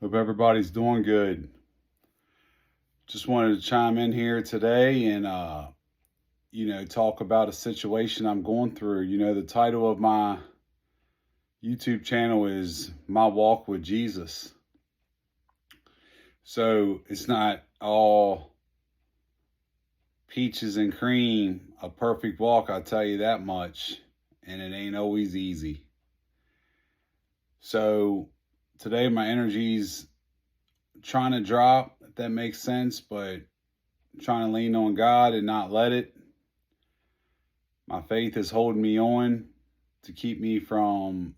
Hope everybody's doing good. Just wanted to chime in here today and talk about a situation I'm going through. The title of my YouTube channel is My Walk with Jesus. So it's not all peaches and cream, a perfect walk, I'll tell you that much. And it ain't always easy. So today my energy's trying to drop, if that makes sense, but trying to lean on God and not let it. My faith is holding me on to keep me from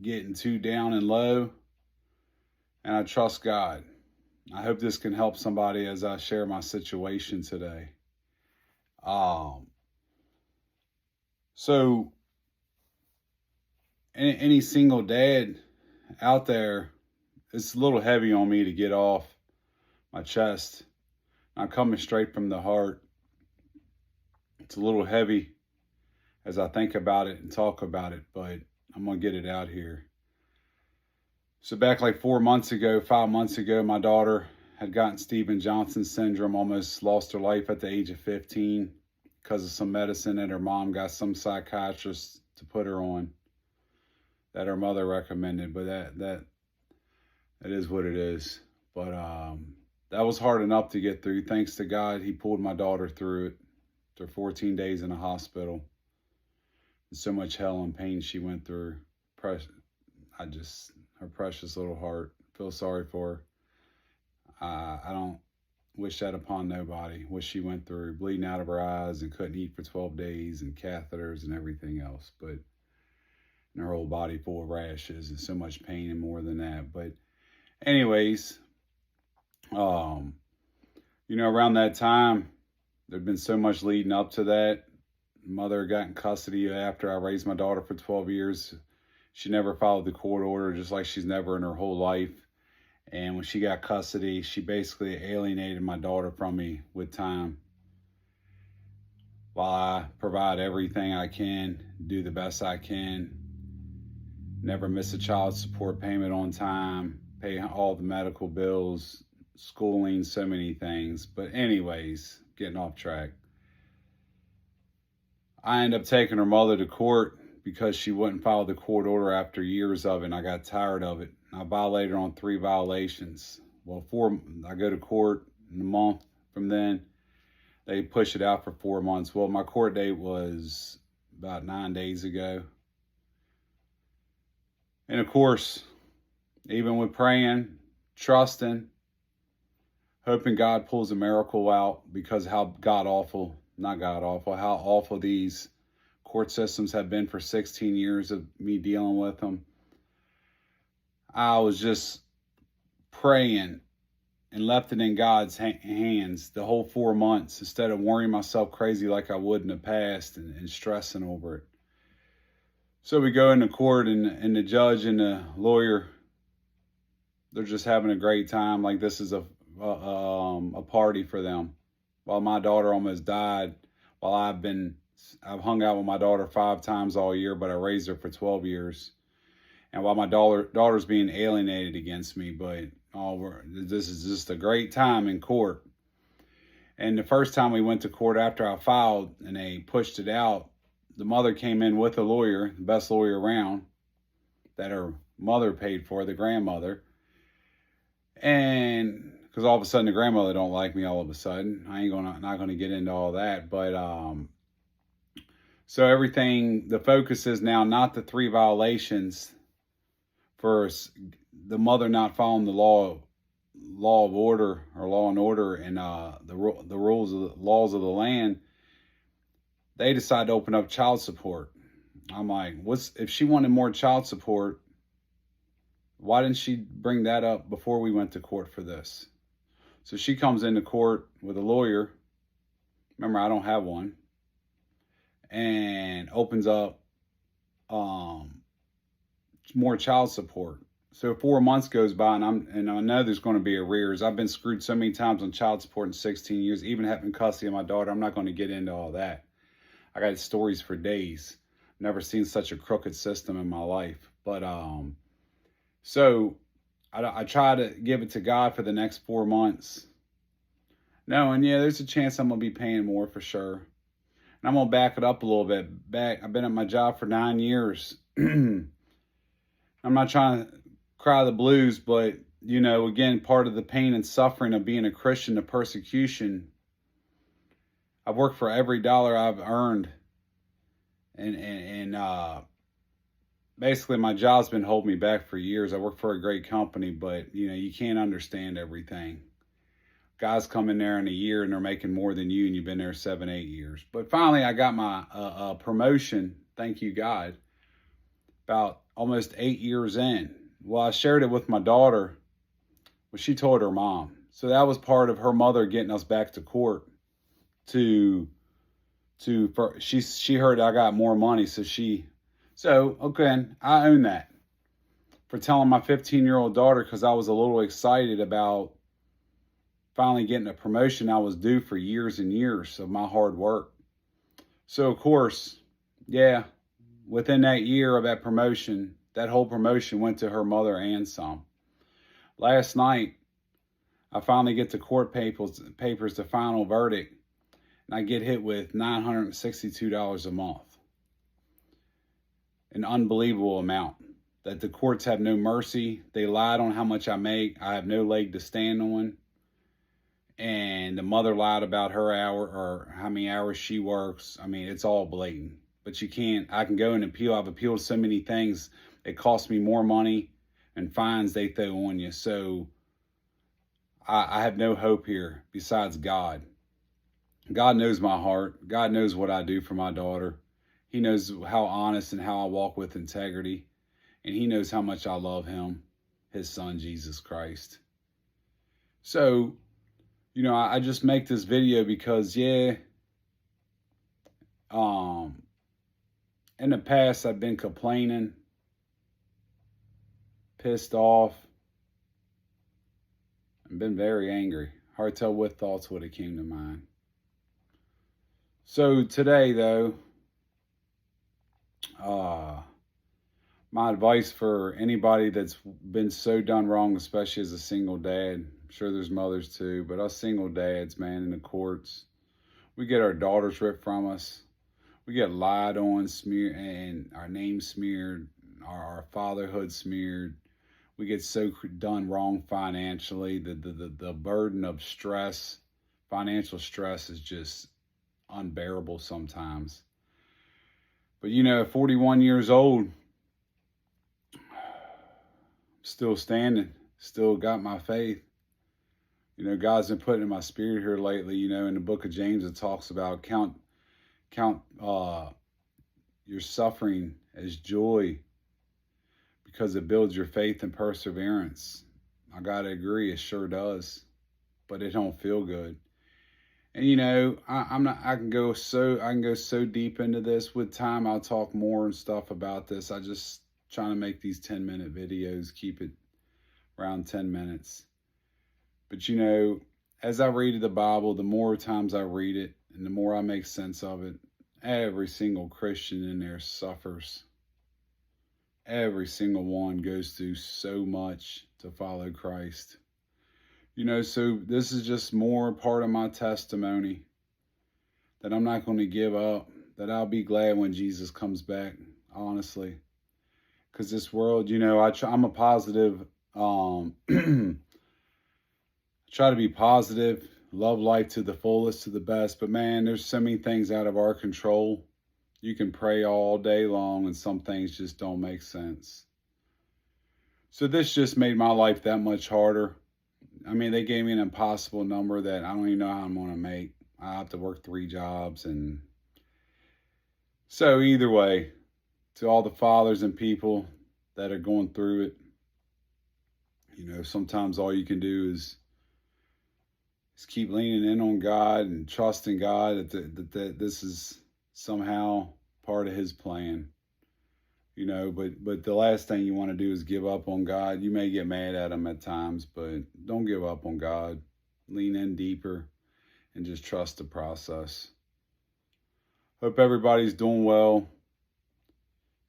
getting too down and low. And I trust God. I hope this can help somebody as I share my situation today. So any single dad out there, it's a little heavy on me to get off my chest. I'm coming straight from the heart. It's a little heavy as I think about it and talk about it, but I'm going to get it out here. So back like 5 months ago, my daughter had gotten Stevens-Johnson syndrome, almost lost her life at the age of 15 because of some medicine that her mom got some psychiatrist to put her on that her mother recommended, but that is what it is. But that was hard enough to get through. Thanks to God, he pulled my daughter through it. After 14 days in the hospital. And so much hell and pain she went through. Her precious little heart. Feel sorry for her. I don't wish that upon nobody. What she went through, bleeding out of her eyes and couldn't eat for 12 days and catheters and everything else. But and her whole body full of rashes and so much pain and more than that. But anyways, around that time, there'd been so much leading up to that. Mother got in custody after I raised my daughter for 12 years. She never followed the court order, just like she's never in her whole life. And when she got custody, she basically alienated my daughter from me with time. While I provide everything I can, do the best I can, never miss a child support payment on time, pay all the medical bills, schooling, so many things. But anyways, getting off track. I ended up taking her mother to court because she wouldn't follow the court order after years of it, and I got tired of it. I violated her on 3 violations. Well, 4, I go to court in a month from then. They push it out for 4 months. Well, my court date was about 9 days ago. And of course, even with praying, trusting, hoping God pulls a miracle out because how awful these court systems have been for 16 years of me dealing with them. I was just praying and left it in God's hands the whole 4 months instead of worrying myself crazy like I would in the past and stressing over it. So we go into court and the judge and the lawyer, they're just having a great time. Like this is a party for them. While my daughter almost died, while I've hung out with my daughter 5 times all year, but I raised her for 12 years. And while my daughter's being alienated against me, but this is just a great time in court. And the first time we went to court after I filed and they pushed it out, the mother came in with a lawyer, the best lawyer around, that her mother paid for, the grandmother. And because all of a sudden the grandmother don't like me all of a sudden. Not gonna get into all that. But so everything, the focus is now not the 3 violations for the mother not following the law of order or law and order and the laws of the land. They decide to open up child support. I'm like, if she wanted more child support, why didn't she bring that up before we went to court for this? So she comes into court with a lawyer. Remember, I don't have one. And opens up more child support. So 4 months goes by and I know there's going to be arrears. I've been screwed so many times on child support in 16 years, even having custody of my daughter. I'm not going to get into all that. I got stories for days. Never seen such a crooked system in my life. But so I try to give it to God for the next 4 months, knowing, yeah, there's a chance I'm going to be paying more for sure. And I'm going to back it up a little bit. I've been at my job for 9 years. I'm not trying to cry the blues, but, you know, again, part of the pain and suffering of being a Christian, the persecution, I've worked for every dollar I've earned. And basically my job's been holding me back for years. I work for a great company, but, you know, you can't understand everything. Guys come in there in a year and they're making more than you, and you've been there 7, 8 years. But finally, I got my promotion. Thank you, God. About almost 8 years in. Well, I shared it with my daughter. Well, she told her mom. So that was part of her mother getting us back to court. She heard I got more money, so okay, I own that for telling my 15-year-old daughter, because I was a little excited about finally getting a promotion I was due for years and years of my hard work. So of course, yeah, within that year of that promotion, that whole promotion went to her mother and some. Last night, I finally get the court papers, the final verdict, and I get hit with $962 a month. An unbelievable amount. That the courts have no mercy. They lied on how much I make. I have no leg to stand on. And the mother lied about her hour or how many hours she works. I mean, it's all blatant. But you can't, I can go and appeal. I've appealed so many things. It costs me more money and fines they throw on you. So I have no hope here besides God. God knows my heart. God knows what I do for my daughter. He knows how honest and how I walk with integrity. And he knows how much I love him, his son, Jesus Christ. So, you know, I just make this video because, yeah, in the past, I've been complaining, pissed off, and been very angry. Hard to tell what thoughts would have came to mind. So today, though, my advice for anybody that's been so done wrong, especially as a single dad, I'm sure there's mothers too, but us single dads, man, in the courts, we get our daughters ripped from us. We get lied on, smeared, and our name smeared, our fatherhood smeared. We get so done wrong financially. The burden of stress, financial stress, is just unbearable sometimes. But, you know, at 41 years old, still standing, still got my faith. You know, God's been putting in my spirit here lately. You know, in the book of James, it talks about count your suffering as joy, because it builds your faith and perseverance. I gotta agree, it sure does, but it don't feel good. And you know, I can go so deep into this. With time, I'll talk more and stuff about this. I just trying to make these 10-minute videos, keep it around 10 minutes. But you know, as I read the Bible, the more times I read it and the more I make sense of it, every single Christian in there suffers. Every single one goes through so much to follow Christ. You know, so this is just more part of my testimony, that I'm not going to give up, that I'll be glad when Jesus comes back, honestly. Because this world, you know, I'm a positive, try to be positive, love life to the fullest, to the best. But man, there's so many things out of our control. You can pray all day long and some things just don't make sense. So this just made my life that much harder. I mean, they gave me an impossible number that I don't even know how I'm going to make. I have to work 3 jobs. And so either way, to all the fathers and people that are going through it, you know, sometimes all you can do is keep leaning in on God and trusting God that this is somehow part of his plan. You know, but the last thing you want to do is give up on God. You may get mad at him at times, but don't give up on God. Lean in deeper and just trust the process. Hope everybody's doing well,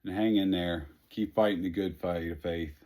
and hang in there. Keep fighting the good fight of faith.